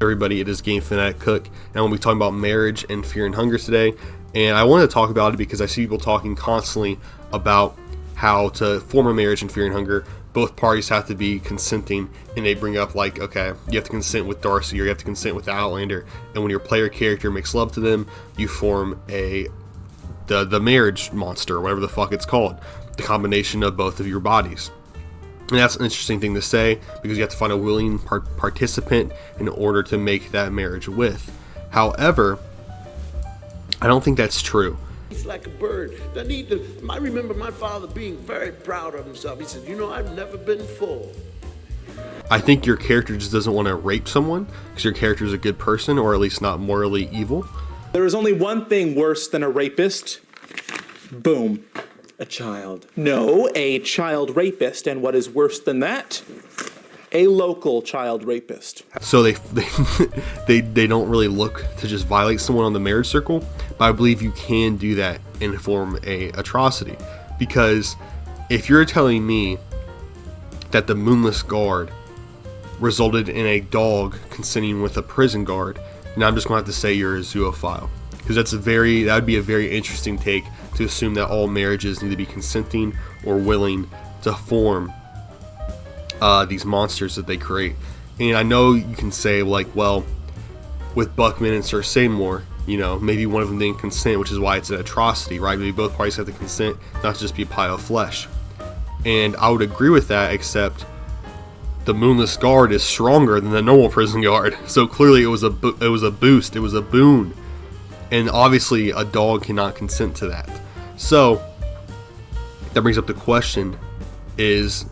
Everybody, it is Game Fanatic Cook, and I'm going to be talking about marriage and fear and hunger today. And I wanted to talk about it because I see people talking constantly about how to form a marriage in fear and hunger. Both parties have to be consenting, and they bring up like, okay, you have to consent with Darcy, or you have to consent with the Outlander, and when your player character makes love to them, you form the marriage monster, or whatever the fuck it's called, the combination of both of your bodies. And that's an interesting thing to say, because you have to find a willing participant in order to make that marriage with. However, I don't think that's true. He's like a bird. I remember my father being very proud of himself. He said, I've never been full. I think your character just doesn't want to rape someone, because your character is a good person, or at least not morally evil. There is only one thing worse than a rapist. Boom. A child. No, a child rapist. And what is worse than that? A local child rapist. So they don't really look to just violate someone on the marriage circle, but I believe you can do that and form a atrocity. Because if you're telling me that the Moonless Guard resulted in a dog consenting with a prison guard, then I'm just going to have to say you're a zoophile. Because that would be a very interesting take, to assume that all marriages need to be consenting or willing to form these monsters that they create. And I know you can say, like, well, with Buckman and Sir Seymour, maybe one of them didn't consent, which is why it's an atrocity, right? Maybe both parties have to consent, not to just be a pile of flesh. And I would agree with that, except the Moonless Guard is stronger than the normal prison guard. So clearly it was a boost, it was a boon. And obviously a dog cannot consent to that. So that brings up the question is,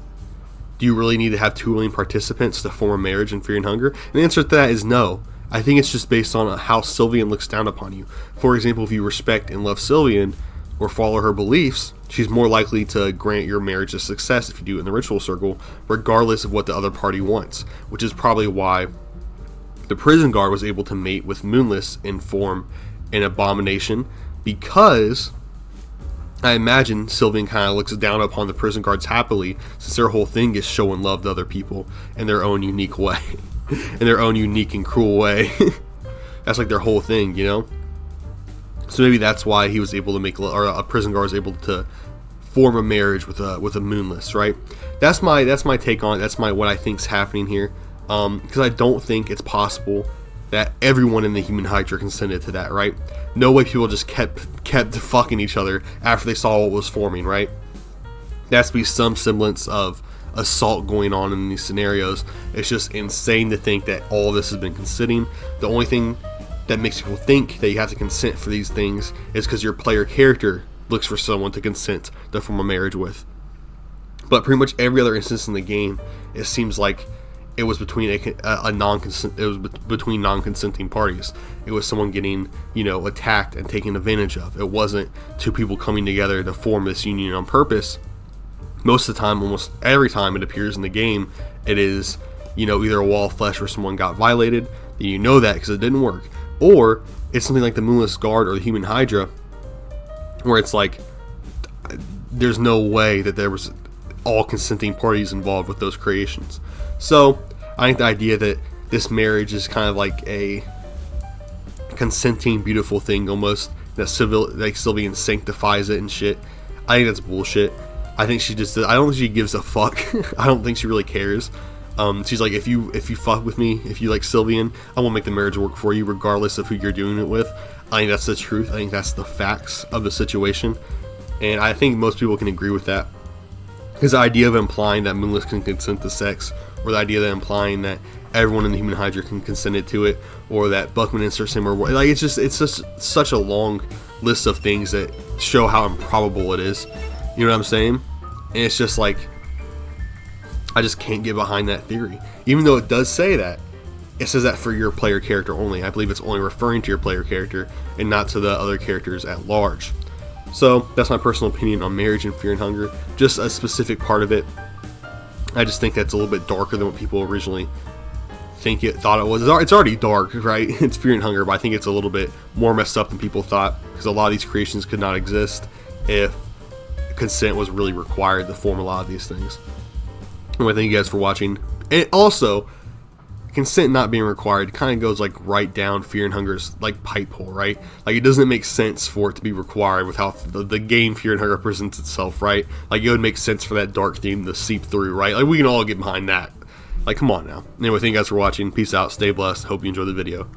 do you really need to have two willing participants to form a marriage in fear and hunger? And the answer to that is no. I think it's just based on how Sylvian looks down upon you. For example, if you respect and love Sylvian or follow her beliefs, she's more likely to grant your marriage a success if you do it in the ritual circle, regardless of what the other party wants, which is probably why the prison guard was able to mate with Moonless and form an abomination, because I imagine Sylvian kind of looks down upon the prison guards happily, since their whole thing is showing love to other people in their own unique way, in their own unique and cruel way. That's like their whole thing, So maybe that's why he was able to make, or a prison guard was able to form a marriage with a Moonless, right? That's my take on it. That's what I think's happening here, because I don't think it's possible that everyone in the Human Hydra consented to that, right? No way people just kept fucking each other after they saw what was forming, right? There has to be some semblance of assault going on in these scenarios. It's just insane to think that all of this has been consenting. The only thing that makes people think that you have to consent for these things is because your player character looks for someone to consent to form a marriage with. But pretty much every other instance in the game, it seems like it was between between non-consenting parties. It was someone getting, attacked and taken advantage of. It wasn't two people coming together to form this union on purpose. Most of the time, almost every time it appears in the game, it is, either a wall of flesh where someone got violated, and you know that because it didn't work, or it's something like the Moonless Guard or the Human Hydra, where it's like, there's no way that there was all consenting parties involved with those creations. So I think the idea that this marriage is kind of like a consenting, beautiful thing, almost that Sylvian sanctifies it and shit, I think that's bullshit. I think she just, I don't think she gives a fuck. I don't think she really cares. She's like, if you fuck with me, if you like Sylvian, I will make the marriage work for you regardless of who you're doing it with. I think that's the truth. I think that's the facts of the situation, and I think most people can agree with that. Because the idea of implying that Moonless can consent to sex, or the idea of implying that everyone in the Human Hydra can consent to it, or that Buckman and Sir Seymour, like, it's just such a long list of things that show how improbable it is. You know what I'm saying? And it's just like, I just can't get behind that theory. Even though it does say that, it says that for your player character only. I believe it's only referring to your player character and not to the other characters at large. So that's my personal opinion on marriage and fear and hunger. Just a specific part of it. I just think that's a little bit darker than what people originally thought it was. It's already dark, right? It's fear and hunger, but I think it's a little bit more messed up than people thought, because a lot of these creations could not exist if consent was really required to form a lot of these things. Anyway, thank you guys for watching. And also, consent not being required kind of goes like right down Fear and Hunger's like pipe hole, right? Like it doesn't make sense for it to be required with how the game Fear and Hunger presents itself, right? Like it would make sense for that dark theme to seep through, right? Like we can all get behind that. Like come on now. Anyway, thank you guys for watching. Peace out. Stay blessed. Hope you enjoyed the video.